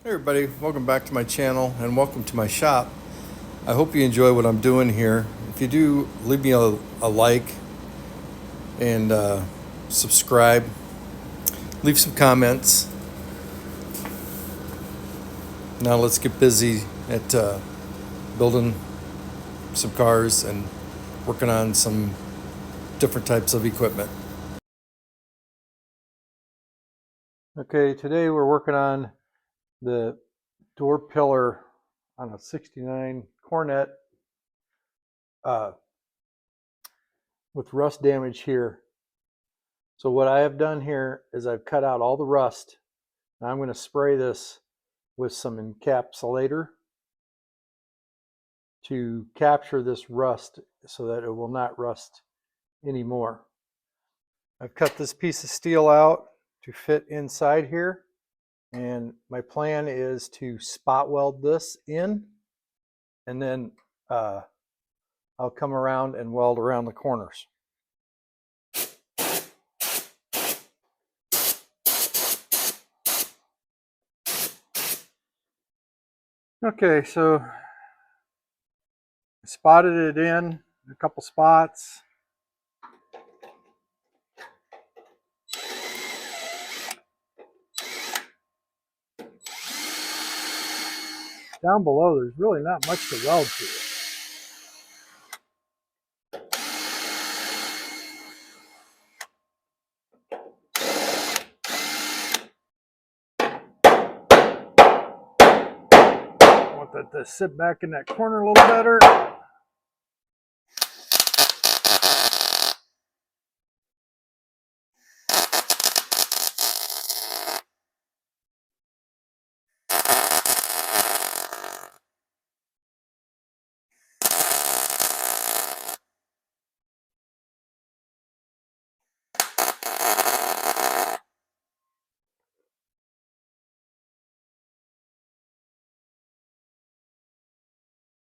Hey everybody, welcome back to my channel and welcome to my shop. I hope you enjoy what I'm doing here. If you do, leave me a like and subscribe. Leave some comments. Now let's get busy at building some cars and working on some different types of equipment. Okay, today we're working on the door pillar on a 69 Coronet with rust damage here. So what I have done here is I've cut out all the rust. Now I'm going to spray this with some encapsulator to capture this rust so that it will not rust anymore. I've cut this piece of steel out to fit inside here, and my plan is to spot weld this in, and then I'll come around and weld around the corners. Okay, so I spotted it in a couple spots. Down below, there's really not much to weld to. I want that to sit back in that corner a little better.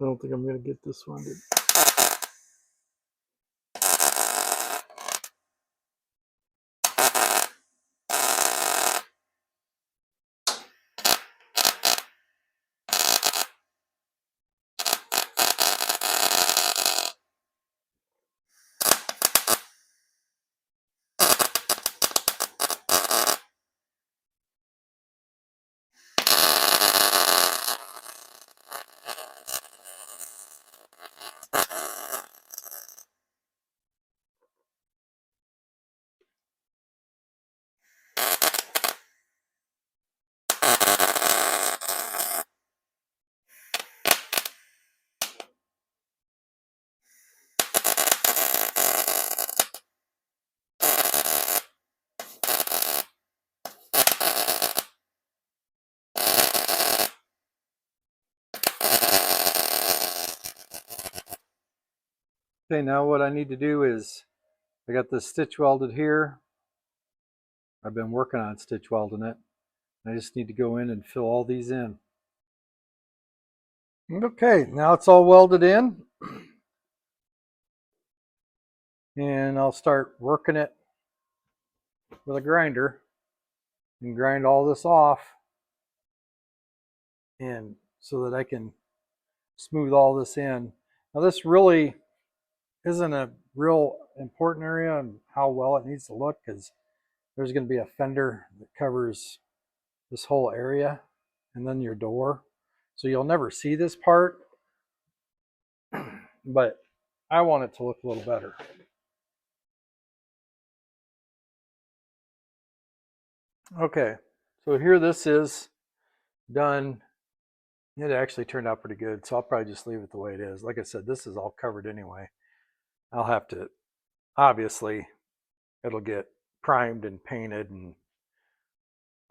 I don't think I'm going to get this one. Okay, now what I need to do is, I got this stitch welded here. I've been working on stitch welding it. I just need to go in and fill all these in. Okay, now it's all welded in. And I'll start working it with a grinder and grind all this off, and so that I can smooth all this in. Now this really isn't a real important area on how well it needs to look, because there's going to be a fender that covers this whole area and then your door. So you'll never see this part, but I want it to look a little better. Okay, so here this is done. It actually turned out pretty good, so I'll probably just leave it the way it is. Like I said, this is all covered anyway. I'll have to, obviously, it'll get primed and painted and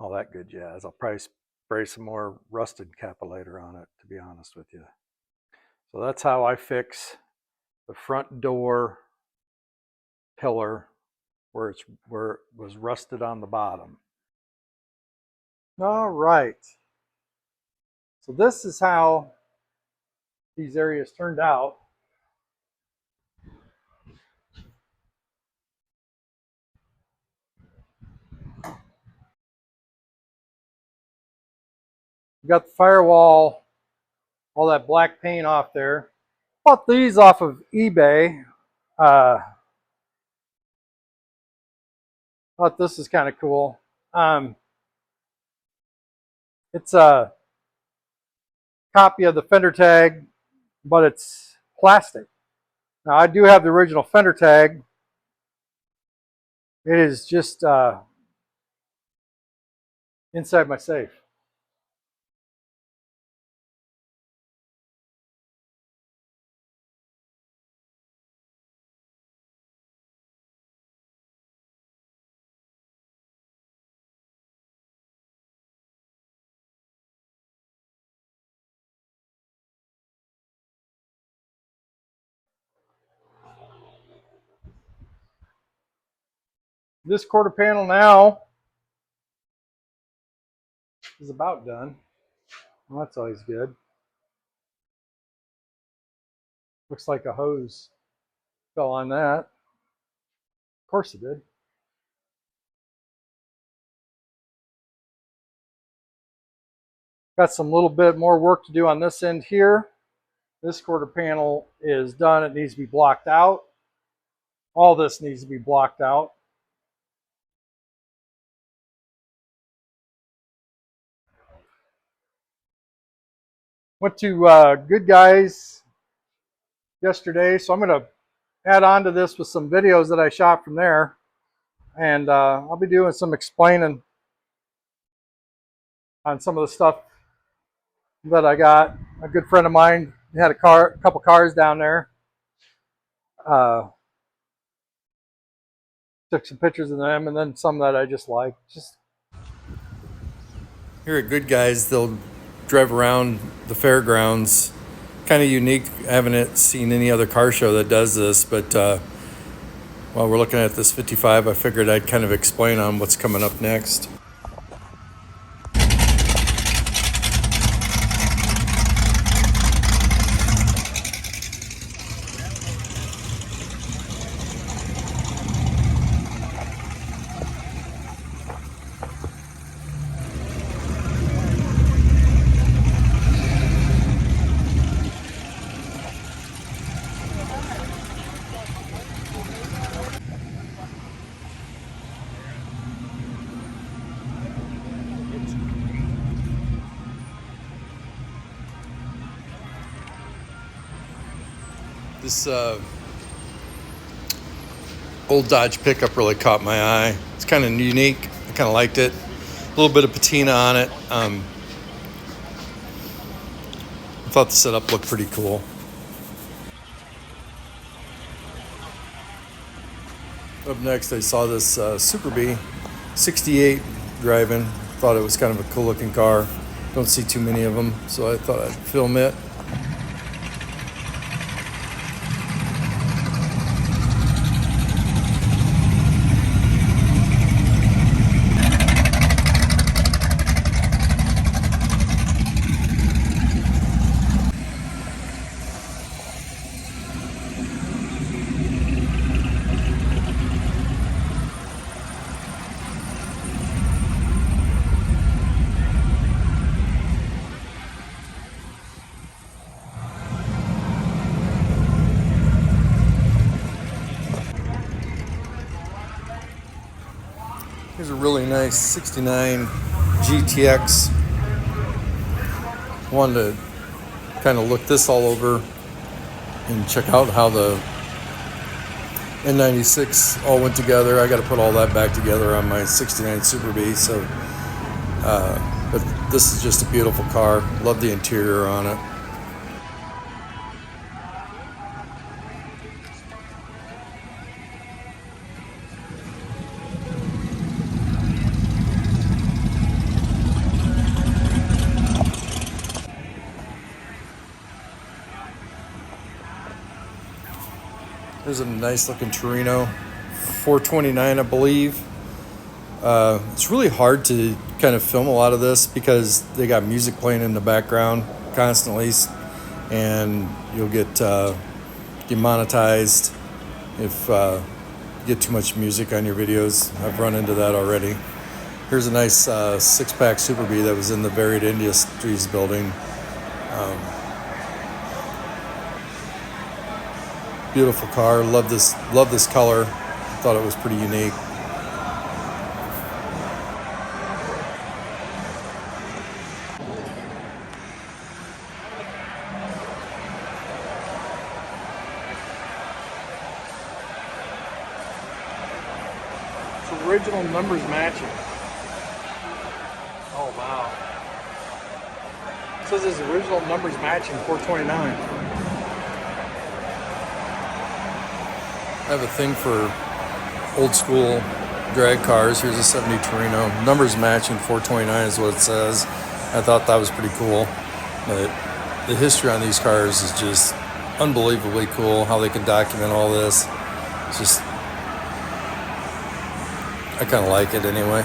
all that good jazz. I'll probably spray some more rust encapsulator on it, to be honest with you. So that's how I fix the front door pillar where it was rusted on the bottom. All right. So this is how these areas turned out. We got the firewall, all that black paint off there. Bought these off of eBay. Thought this is kind of cool. It's a copy of the fender tag, but it's plastic. Now I do have the original fender tag. It is just inside my safe. This quarter panel now is about done. Well, that's always good. Looks like a hose fell on that. Of course it did. Got some little bit more work to do on this end here. This quarter panel is done. It needs to be blocked out. All this needs to be blocked out. Went to Good Guys yesterday, so I'm going to add on to this with some videos that I shot from there. And I'll be doing some explaining on some of the stuff that I got. A good friend of mine had a couple cars down there. Took some pictures of them, and then some that I just like. Here at Good Guys, they'll drive around the fairgrounds. Kind of unique. I haven't seen any other car show that does this, but while we're looking at this 55, I figured I'd kind of explain on what's coming up next. This old Dodge pickup really caught my eye. It's kind of unique. I kind of liked it. A little bit of patina on it. I thought the setup looked pretty cool. Up next, I saw this Super Bee 68 driving. Thought it was kind of a cool looking car. Don't see too many of them, so I thought I'd film it. Here's a really nice 69 GTX. Wanted to kind of look this all over and check out how the N96 all went together. I got to put all that back together on my 69 Super Bee. So, but this is just a beautiful car. Love the interior on it. There's a nice looking Torino, 429, I believe. It's really hard to kind of film a lot of this because they got music playing in the background constantly, and you'll get demonetized if you get too much music on your videos. I've run into that already. Here's a nice six-pack Super Bee that was in the Varied Industries building. Beautiful car. Love this color. Thought it was pretty unique. It's original numbers matching. Oh wow. It says it's original numbers matching 429. I have a thing for old school drag cars. Here's a 70 Torino. Numbers matching 429 is what it says. I thought that was pretty cool. But the history on these cars is just unbelievably cool. How they can document all this. It's just, I kind of like it anyway.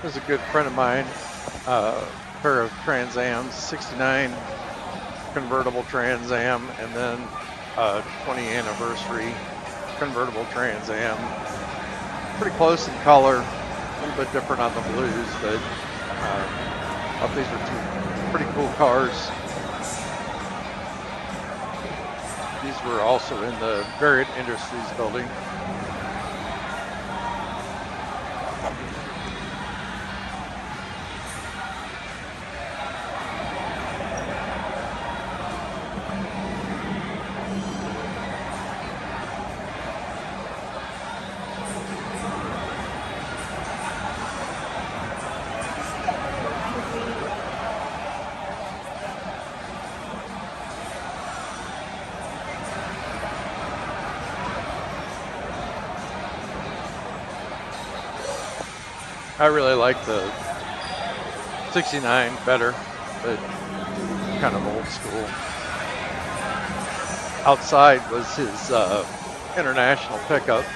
This is a good friend of mine, pair of Trans Ams, 69 convertible Trans Am, and then 20 anniversary convertible Trans Am. Pretty close in color, a little bit different on the blues, but I thought these were two pretty cool cars. These were also in the Varied Industries building. I really like the 69 better, but kind of old school. Outside was his international pickup.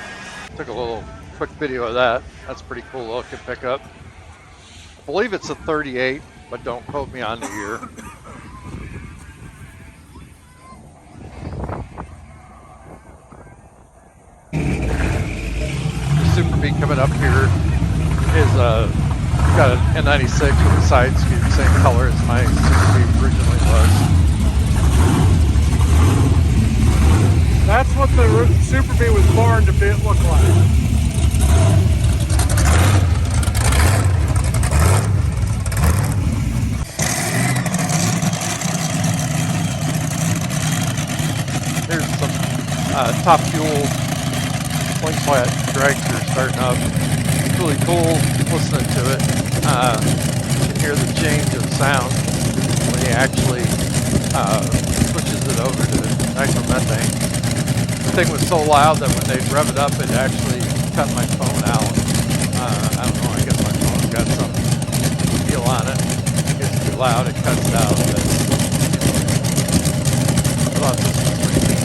Took a little quick video of that. That's a pretty cool looking pickup. I believe it's a 38, but don't quote me on the year. The Super Bee coming up here is got an N96 with a side scoop, same color as my Super Bee originally was. That's what the Super Bee was born to look like. Here's some Top Fuel swing flat dragster starting up. Really cool listening to it. You can hear the change of sound when he actually switches it over to nitromethane. The thing was so loud that when they rev it up, it actually cut my phone out. I don't know, I guess my phone's got some deal on it. It gets too loud, it cuts it out. But I thought this was pretty neat.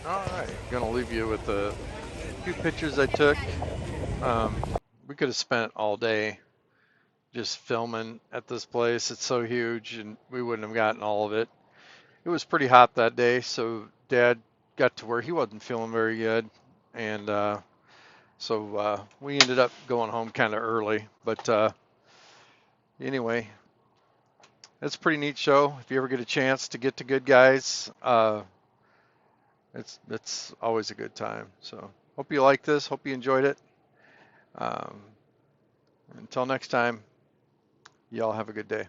All right, gonna leave you with a few pictures I took. We could have spent all day just filming at this place. It's so huge, and we wouldn't have gotten all of it. It was pretty hot that day, so Dad got to where he wasn't feeling very good, and so we ended up going home kind of early. But anyway, it's a pretty neat show. If you ever get a chance to get to Good Guys, it's always a good time. So hope you like this. Hope you enjoyed it. Um, until next time, y'all have a good day.